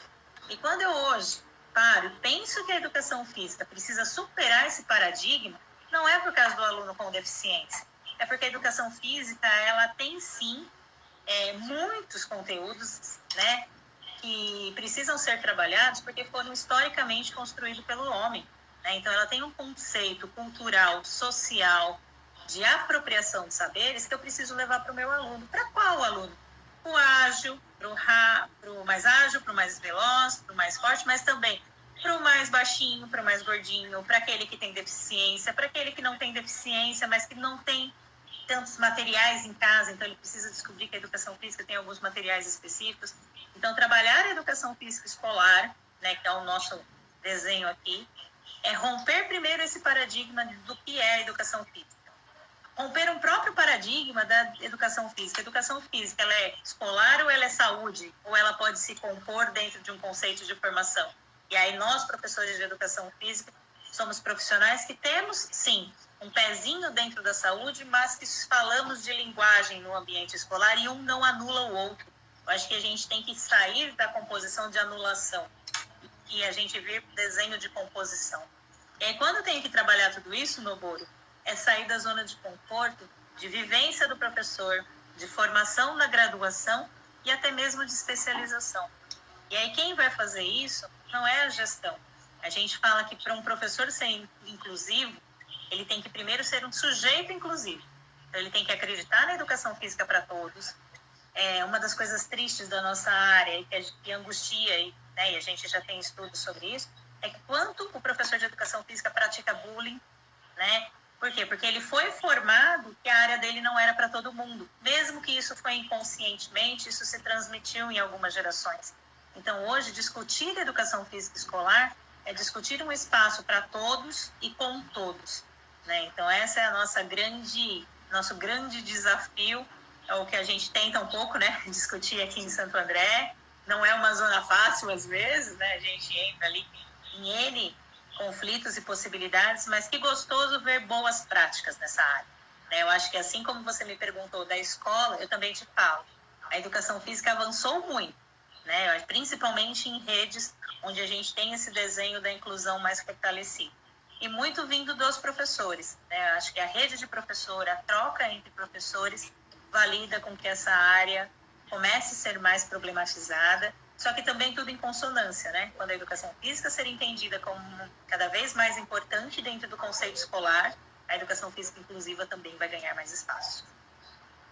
E quando eu hoje paro e penso que a educação física precisa superar esse paradigma, não é por causa do aluno com deficiência, é porque a educação física, ela tem sim muitos conteúdos, né, que precisam ser trabalhados porque foram historicamente construídos pelo homem. Né? Então, ela tem um conceito cultural, social, de apropriação de saberes que eu preciso levar para o meu aluno. Para qual aluno? O ágil, para o mais ágil, para o mais veloz, para o mais forte, mas também para o mais baixinho, para o mais gordinho, para aquele que tem deficiência, para aquele que não tem deficiência, mas que não tem tantos materiais em casa, então ele precisa descobrir que a educação física tem alguns materiais específicos. Então, trabalhar a educação física escolar, né, que é o nosso desenho aqui, é romper primeiro esse paradigma do que é a educação física. Romper um próprio paradigma da educação física. A educação física, ela é escolar ou ela é saúde? Ou ela pode se compor dentro de um conceito de formação? E aí nós, professores de educação física, somos profissionais que temos, sim, um pezinho dentro da saúde, mas que falamos de linguagem no ambiente escolar e um não anula o outro. Eu acho que a gente tem que sair da composição de anulação e a gente vê desenho de composição. E aí, quando tem que trabalhar tudo isso, Noboro, é sair da zona de conforto, de vivência do professor, de formação na graduação e até mesmo de especialização. E aí, quem vai fazer isso não é a gestão. A gente fala que para um professor ser inclusivo, ele tem que primeiro ser um sujeito inclusivo. Então, ele tem que acreditar na educação física para todos. Uma das coisas tristes da nossa área, que angustia, né, e a gente já tem estudos sobre isso, é que quanto o professor de educação física pratica bullying, né? Por quê? Porque ele foi formado que a área dele não era para todo mundo. Mesmo que isso foi inconscientemente, isso se transmitiu em algumas gerações. Então, hoje, discutir educação física escolar é discutir um espaço para todos e com todos, né? Então, essa é a nosso grande desafio, é o que a gente tenta um pouco, né, discutir aqui em Santo André. Não é uma zona fácil, às vezes, né? A gente entra ali em N conflitos e possibilidades, mas que gostoso ver boas práticas nessa área, né? Eu acho que assim como você me perguntou da escola, eu também te falo, a educação física avançou muito, né? Principalmente em redes onde a gente tem esse desenho da inclusão mais fortalecido. E muito vindo dos professores, né? Eu acho que a rede de professor, a troca entre professores, valida com que essa área comece a ser mais problematizada, só que também tudo em consonância, né? Quando a educação física ser entendida como cada vez mais importante dentro do conceito escolar, a educação física inclusiva também vai ganhar mais espaço.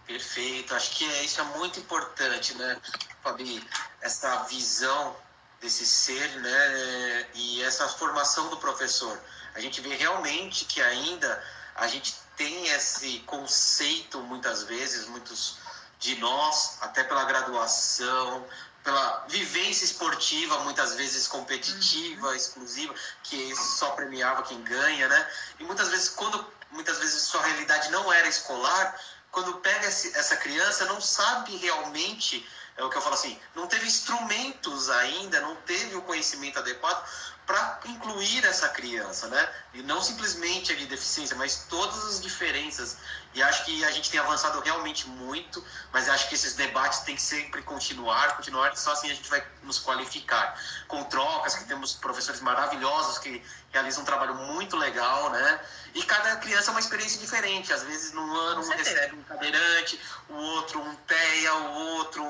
Perfeito, acho que isso é muito importante, né, Fabi? Essa visão desse ser, né, e essa formação do professor. A gente vê realmente que ainda a gente tem esse conceito, muitas vezes, muitos de nós, até pela graduação, pela vivência esportiva, muitas vezes competitiva, exclusiva, que só premiava quem ganha, né? E muitas vezes sua realidade não era escolar, quando pega essa criança, não sabe realmente, é o que eu falo assim, não teve instrumentos ainda, não teve o conhecimento adequado para incluir essa criança, né? E não simplesmente a de deficiência, mas todas as diferenças. E acho que a gente tem avançado realmente muito, mas acho que esses debates têm que sempre continuar, só assim a gente vai nos qualificar. Com trocas, que temos professores maravilhosos que realizam um trabalho muito legal, né? E cada criança é uma experiência diferente. Às vezes, num ano, um recebe um cadeirante, o outro um TEA, o outro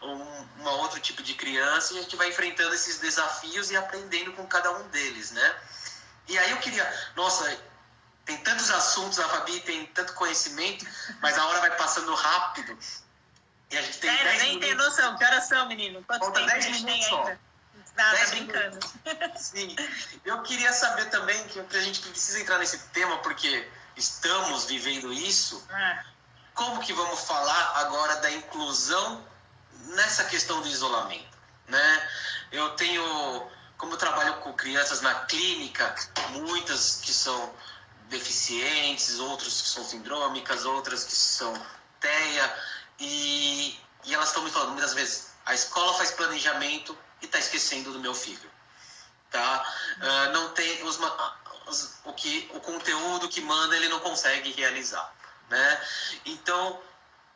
um outro tipo de criança, e a gente vai enfrentando esses desafios e aprendendo com cada um deles, né? E aí eu queria... Nossa, tem tantos assuntos, a Fabi tem tanto conhecimento, mas a hora vai passando rápido. E a gente tem 10 nem minutos. tem noção. Que horas são, menino? Quanto tempo a gente tem ainda? Tá brincando. Sim. Eu queria saber também, que a gente precisa entrar nesse tema, porque estamos vivendo isso. Como que vamos falar agora da inclusão nessa questão do isolamento, né? Como eu trabalho com crianças na clínica, muitas que são deficientes, outras que são sindrômicas, outras que são TEA, e elas estão me falando muitas vezes, a escola faz planejamento e está esquecendo do meu filho, tá? Não tem o conteúdo que manda, ele não consegue realizar, né? Então, o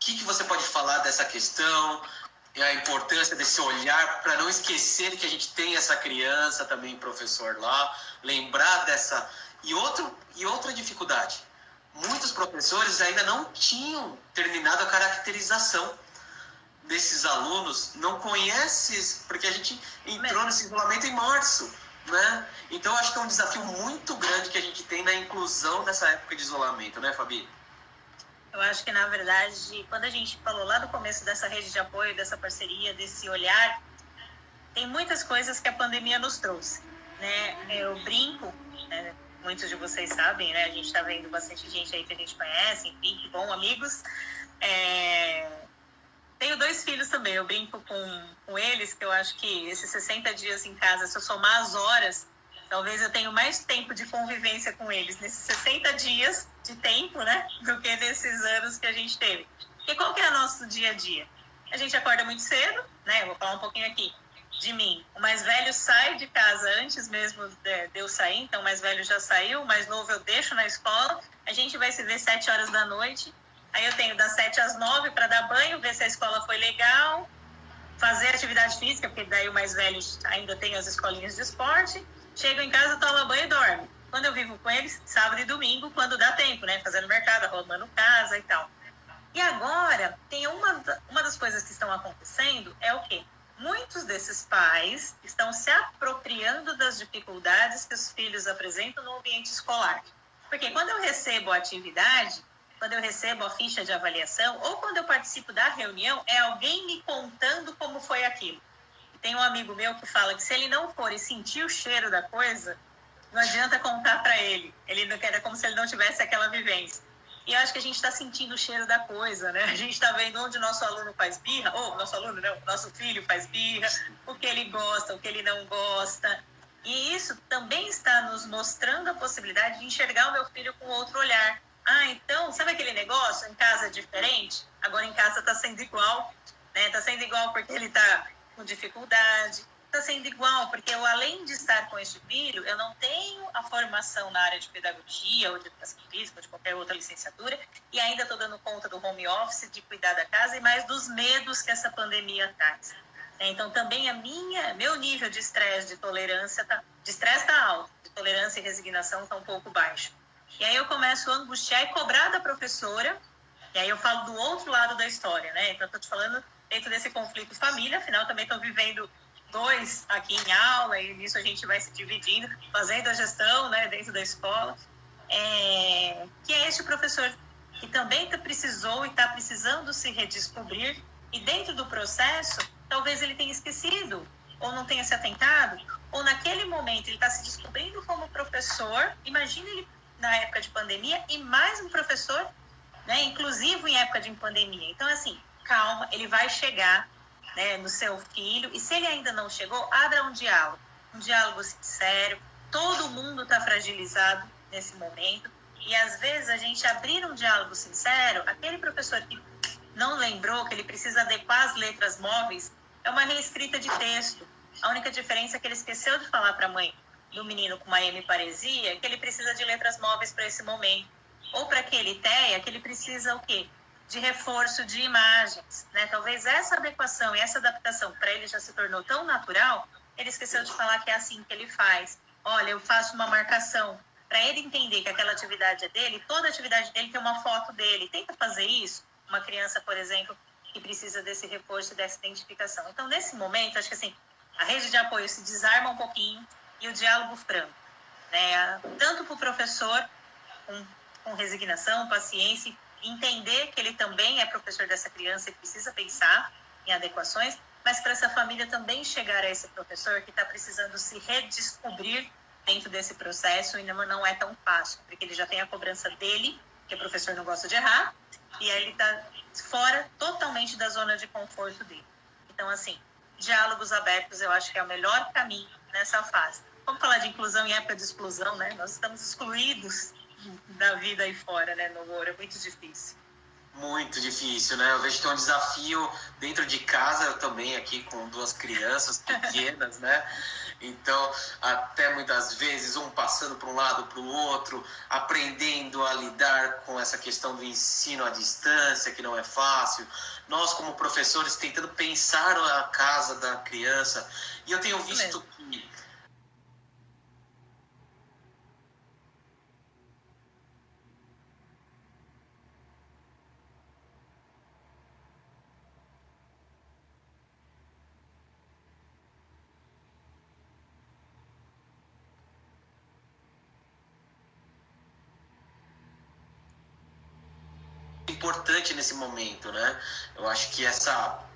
que você pode falar dessa questão, a importância desse olhar para não esquecer que a gente tem essa criança também, professor lá, lembrar dessa... E outra dificuldade, muitos professores ainda não tinham terminado a caracterização desses alunos, não conhece, porque a gente entrou nesse isolamento em março, né? Então, acho que é um desafio muito grande que a gente tem na inclusão nessa época de isolamento, né, Fabi? Eu acho que, na verdade, quando a gente falou lá no começo dessa rede de apoio, dessa parceria, desse olhar, tem muitas coisas que a pandemia nos trouxe, né? Eu brinco, né? Muitos de vocês sabem, né? A gente está vendo bastante gente aí que a gente conhece, enfim, que bom, amigos. Tenho 2 filhos também, eu brinco com eles, que eu acho que esses 60 dias em casa, se eu somar as horas, talvez eu tenha mais tempo de convivência com eles nesses 60 dias de tempo, né? Do que nesses anos que a gente teve. Porque qual que é o nosso dia a dia? A gente acorda muito cedo, né? Eu vou falar um pouquinho aqui. de mim. O mais velho sai de casa antes mesmo de eu sair, então o mais velho já saiu, o mais novo eu deixo na escola, a gente vai se ver 7 horas da noite, aí eu tenho das 7 às 9 para dar banho, ver se a escola foi legal, fazer atividade física, porque daí o mais velho ainda tem as escolinhas de esporte, chego em casa, toma banho e dorme. Quando eu vivo com eles, sábado e domingo, quando dá tempo, né? Fazendo mercado, arrumando casa e tal. E agora, tem uma das coisas que estão acontecendo é o quê? Muitos desses pais estão se apropriando das dificuldades que os filhos apresentam no ambiente escolar. Porque quando eu recebo a atividade, quando eu recebo a ficha de avaliação, ou quando eu participo da reunião, é alguém me contando como foi aquilo. Tem um amigo meu que fala que se ele não for e sentir o cheiro da coisa, não adianta contar para ele. Ele não quer, é como se ele não tivesse aquela vivência. E eu acho que a gente está sentindo o cheiro da coisa, né? A gente está vendo onde o nosso aluno faz birra, ou nosso aluno não, nosso filho faz birra, o que ele gosta, o que ele não gosta. E isso também está nos mostrando a possibilidade de enxergar o meu filho com outro olhar. Ah, então, sabe aquele negócio? Em casa é diferente, agora em casa está sendo igual, né? Está sendo igual porque ele está com dificuldade, está sendo igual, porque eu, além de estar com este filho, eu não tenho a formação na área de pedagogia ou de educação física ou de qualquer outra licenciatura e ainda estou dando conta do home office, de cuidar da casa e mais dos medos que essa pandemia traz. Então, também meu nível de estresse, de tolerância, de estresse está alto, de tolerância e resignação está um pouco baixo. E aí eu começo a angustiar e cobrar da professora, e aí eu falo do outro lado da história, né? Então, eu estou te falando dentro desse conflito família, afinal, também estou vivendo 2 aqui em aula, e nisso a gente vai se dividindo, fazendo a gestão, né, dentro da escola, que é este professor que também precisou e está precisando se redescobrir, e dentro do processo, talvez ele tenha esquecido, ou não tenha se atentado, ou naquele momento ele está se descobrindo como professor, imagina ele na época de pandemia, e mais um professor, né, inclusive em época de pandemia. Então, assim, calma, ele vai chegar, né, no seu filho, e se ele ainda não chegou, abra um diálogo sincero, todo mundo está fragilizado nesse momento, e às vezes a gente abrir um diálogo sincero, aquele professor que não lembrou que ele precisa adequar as letras móveis, é uma reescrita de texto. A única diferença é que ele esqueceu de falar para a mãe do menino com uma hemiparesia que ele precisa de letras móveis para esse momento. Ou para aquele TEA, que ele precisa o quê? De reforço de imagens, né? Talvez essa adequação e essa adaptação para ele já se tornou tão natural, ele esqueceu de falar que é assim que ele faz. Olha, eu faço uma marcação para ele entender que aquela atividade é dele, toda atividade dele tem uma foto dele. Tenta fazer isso. Uma criança, por exemplo, que precisa desse reforço, dessa identificação. Então, nesse momento, acho que assim, a rede de apoio se desarma um pouquinho e o diálogo franco, né? Tanto para o professor, com resignação, paciência, entender que ele também é professor dessa criança e precisa pensar em adequações, mas para essa família também chegar a esse professor que está precisando se redescobrir dentro desse processo e não é tão fácil, porque ele já tem a cobrança dele, que o professor não gosta de errar, e aí ele está fora totalmente da zona de conforto dele. Então, assim, diálogos abertos eu acho que é o melhor caminho nessa fase. Vamos falar de inclusão em época de exclusão, né? Nós estamos excluídos da vida aí fora, né, no ouro, é muito difícil. Muito difícil, né? Eu vejo que é um desafio dentro de casa, eu também aqui com 2 crianças pequenas, né? Então, até muitas vezes, um passando para um lado, para o outro, aprendendo a lidar com essa questão do ensino à distância, que não é fácil. Nós, como professores, tentando pensar a casa da criança. E eu tenho visto que importante nesse momento, né? Eu acho que essa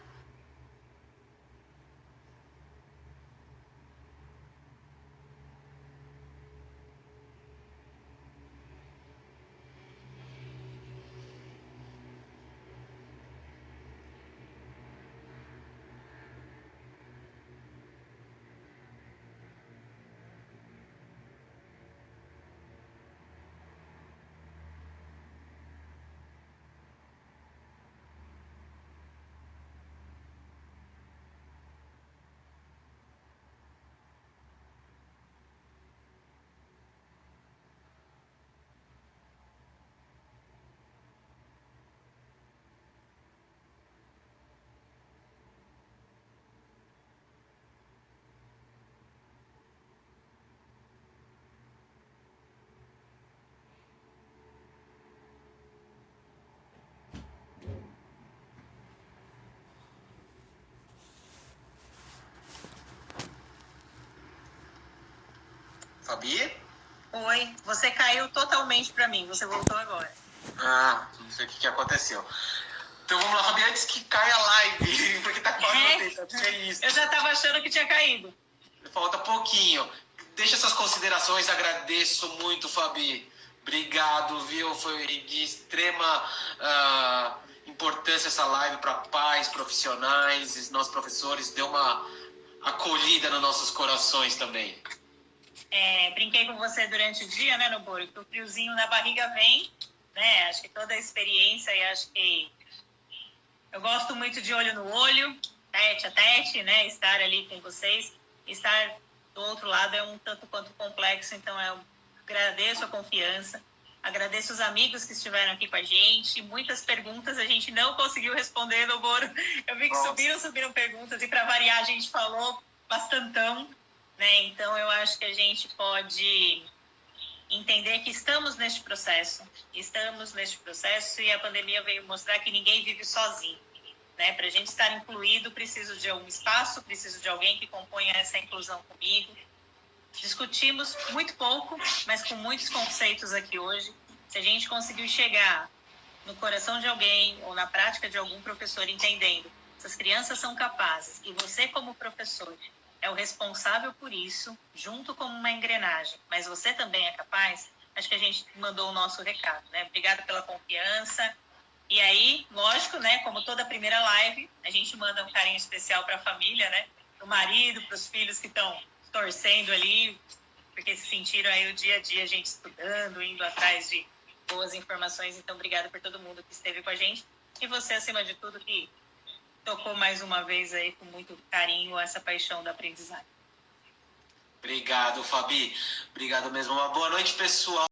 Fabi? Oi, você caiu totalmente para mim, você voltou agora. Ah, não sei o que aconteceu. Então vamos lá, Fabi, antes que caia a live, porque tá quase É isso. Eu já tava achando que tinha caído. Falta pouquinho. Deixa suas considerações, agradeço muito, Fabi. Obrigado, viu? Foi de extrema importância essa live para pais, profissionais, nós professores, deu uma acolhida nos nossos corações também. Brinquei com você durante o dia, né, Noboro? Que o friozinho na barriga vem, né? Acho que toda a experiência e acho que eu gosto muito de olho no olho, tete a tete, né? Estar ali com vocês, estar do outro lado é um tanto quanto complexo, então eu agradeço a confiança, agradeço os amigos que estiveram aqui com a gente, muitas perguntas a gente não conseguiu responder, Noboro. Eu vi que subiram perguntas e para variar a gente falou bastantão, né? Então eu acho que a gente pode entender que estamos neste processo e a pandemia veio mostrar que ninguém vive sozinho, né? Para a gente estar incluído, preciso de algum espaço, preciso de alguém que componha essa inclusão comigo. Discutimos muito pouco, mas com muitos conceitos aqui hoje. Se a gente conseguiu chegar no coração de alguém ou na prática de algum professor entendendo, essas crianças são capazes e você como professor é o responsável por isso, junto como uma engrenagem, mas você também é capaz, acho que a gente mandou o nosso recado, né? Obrigada pela confiança. E aí, lógico, né, como toda primeira live, a gente manda um carinho especial para a família, né? Para o marido, para os filhos que estão torcendo ali, porque se sentiram aí o dia a dia a gente estudando, indo atrás de boas informações. Então, obrigada por todo mundo que esteve com a gente. E você, acima de tudo, que tocou mais uma vez aí com muito carinho essa paixão da aprendizagem. Obrigado, Fabi. Obrigado mesmo. Uma boa noite, pessoal.